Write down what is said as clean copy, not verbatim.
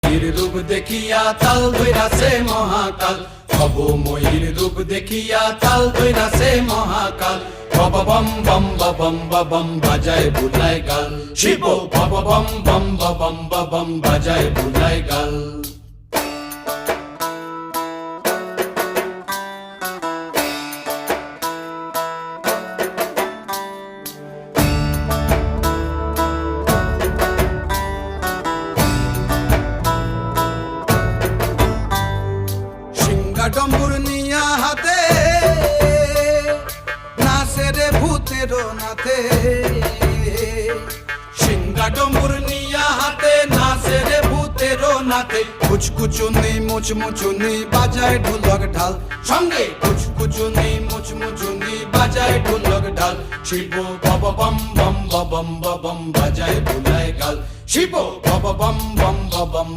ময়ূর রূপ দেখিয়া তাল ধইরাছে মহাকাল, ভবময়ীর রূপ দেখিয়া তাল ধইরাছে মহাকাল। বব বম বম বম বম বাজায় বুলায় গাল, শিব বব বম বম বম বম বাজায় বুলায় গাল। ডম্বুর নিয়া হাতে নাচে রে ভূতের নাথে, সিংহা ডম্বুর নিয়া হাতে নাচে রে ভূতের নাথে। কুচকুচুনি মুচমুচুনি বাজায় ঢোলক ঢাল, সঙ্গে কুচকুচুনি মুচমুচুনি বাজায় ঢোলক ঢাল। শিব বব বম বম বম বম বাজায় বুলায় গাল, শিব বব বম বম বম